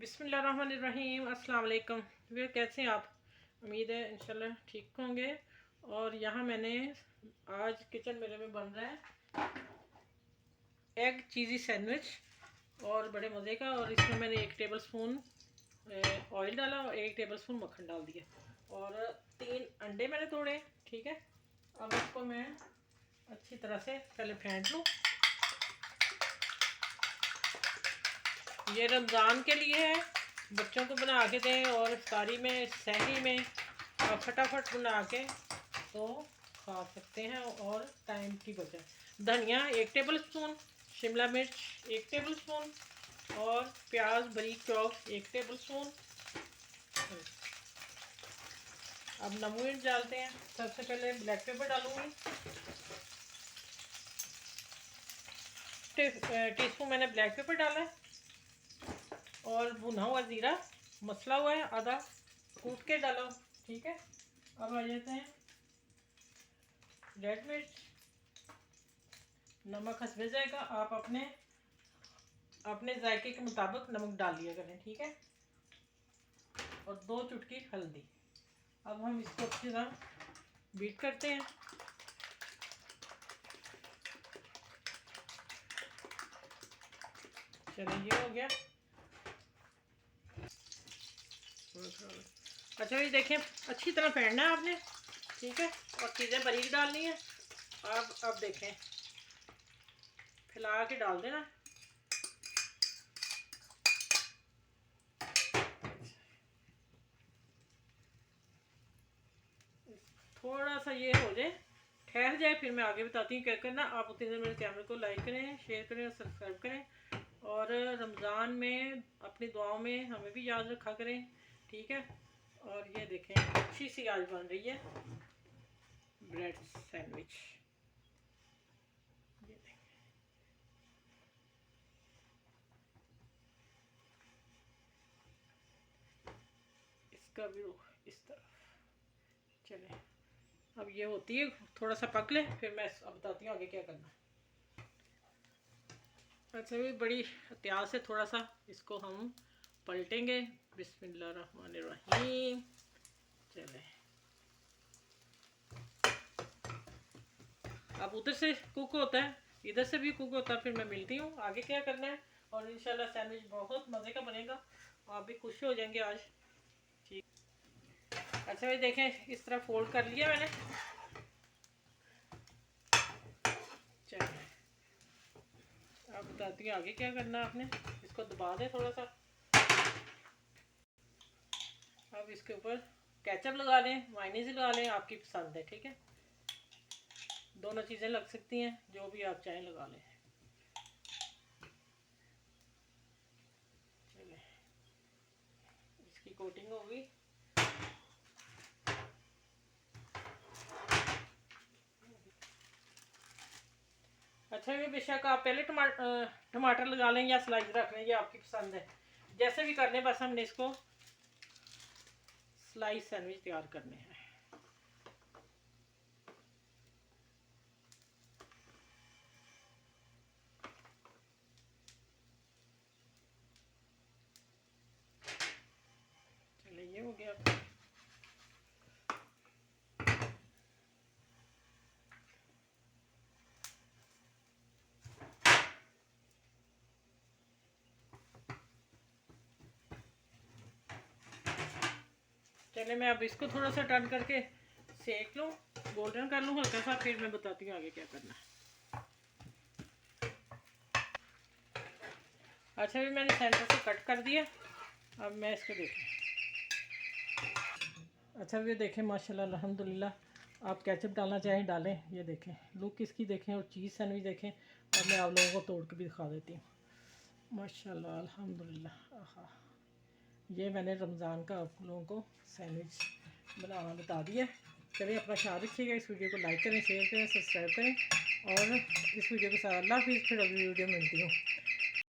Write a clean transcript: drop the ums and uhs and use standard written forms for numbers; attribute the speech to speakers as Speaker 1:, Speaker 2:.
Speaker 1: बिस्मिल्लाहिर्रहमानिर्रहीम। अस्सलाम वालेकुम। वे कैसे हैं आप? उम्मीद है इंशाल्लाह ठीक होंगे। और यहाँ मैंने आज किचन मेरे में बन रहा है एग चीज़ी सैंडविच और बड़े मज़े का। और इसमें मैंने 1 टेबल स्पून ऑयल डाला और 1 टेबल स्पून मक्खन डाल दिया और 3 अंडे मैंने तोड़े। ठीक है, अब इसको मैं अच्छी तरह से पहले फेंट लूँ। ये रमज़ान के लिए है, बच्चों को बना के दें और इफ्तारी में सहरी में आप फटाफट बना के तो खा सकते हैं और टाइम की बचत। धनिया 1 टेबल स्पून, शिमला मिर्च 1 टेबल स्पून और प्याज बारीक चॉप 1 टेबल स्पून। अब नमक मिर्च डालते हैं। सबसे पहले ब्लैक पेपर डालूंगी, टीस्पून मैंने ब्लैक पेपर डाला है और भुना हुआ ज़ीरा मसला हुआ है आधा कूट के डालो। ठीक है, अब आ जाते हैं रेड मिर्च। नमक हस्बे जाएगा, आप अपने अपने जायके के मुताबिक नमक डाल लिया करें। ठीक है, और 2 चुटकी हल्दी। अब हम इसको अच्छी तरह बीट करते हैं। चलिए ये हो गया। अच्छा ये देखें, अच्छी तरह फेंटना है आपने। ठीक है, और चीज़ें बारीक डालनी है। अब देखें, फैला के डाल देना। थोड़ा सा ये हो जाए, ठहर जाए, फिर मैं आगे बताती हूँ क्या करना। आप उतनी देर मेरे चैनल को लाइक करें, शेयर करें और सब्सक्राइब करें। और रमज़ान में अपनी दुआओं में हमें भी याद रखा करें। ठीक है, और ये देखें अच्छी सी आज बन रही है ब्रेड सैंडविच। ये देखें, इसका भी रुख इस तरफ। चलें, अब ये होती है, थोड़ा सा पक ले, फिर मैं अब बताती हूँ आगे क्या करना। अच्छा भी बड़ी एहतियात से थोड़ा सा इसको हम पलटेंगे। बिस्मिल्लाहिर्रहमानिर्रहीम। चले, अब उधर से कुक होता है, इधर से भी कुक होता है, फिर मैं मिलती हूँ आगे क्या करना है। और इंशाल्लाह सैंडविच बहुत मज़े का बनेगा, आप भी खुश हो जाएंगे आज। ठीक, अच्छा भाई देखें, इस तरह फोल्ड कर लिया मैंने। चलिए अब बताती हूँ आगे क्या करना है आपने। इसको दबा दें थोड़ा सा। अब इसके ऊपर केचप लगा लें, मायोनीज लगा लें, आपकी पसंद है। ठीक है, दोनों चीज़ें लग सकती हैं, जो भी आप चाहें लगा लें। चलिए इसकी कोटिंग होगी। अच्छा ये बेशक आप पहले टमाटर लगा लें या स्लाइस रख लें, ये आपकी पसंद है, जैसे भी कर लें। बस हमने इसको स्लाइस सैंडविच तैयार करने हैं। चलिए ये हो गया। चलिए मैं अब इसको थोड़ा सा टर्न करके सेक लूँ, गोल्डन कर लूँ हल्का सा, फिर मैं बताती हूँ आगे क्या करना है। अच्छा भी मैंने सेंटर से कट कर दिया। अब मैं इसको देखें। अच्छा भी देखें, माशाल्लाह अल्हम्दुलिल्लाह। आप केचप डालना चाहें डालें। ये देखें लुक इसकी देखें, और चीज़ सैंडविच देखें। अब मैं आप लोगों को तोड़ के भी दिखा देती हूँ। माशाल्लाह अल्हम्दुलिल्लाह। आहा, ये मैंने रमज़ान का आप लोगों को सैंडविच बनाना बता दिया। चलिए अपना ख्याल रखिएगा, इस वीडियो को लाइक करें, शेयर करें, सब्सक्राइब करें। और इस वीडियो के साथ अल्लाह हाफिज़, फिर अगली वीडियो मिलती हूँ।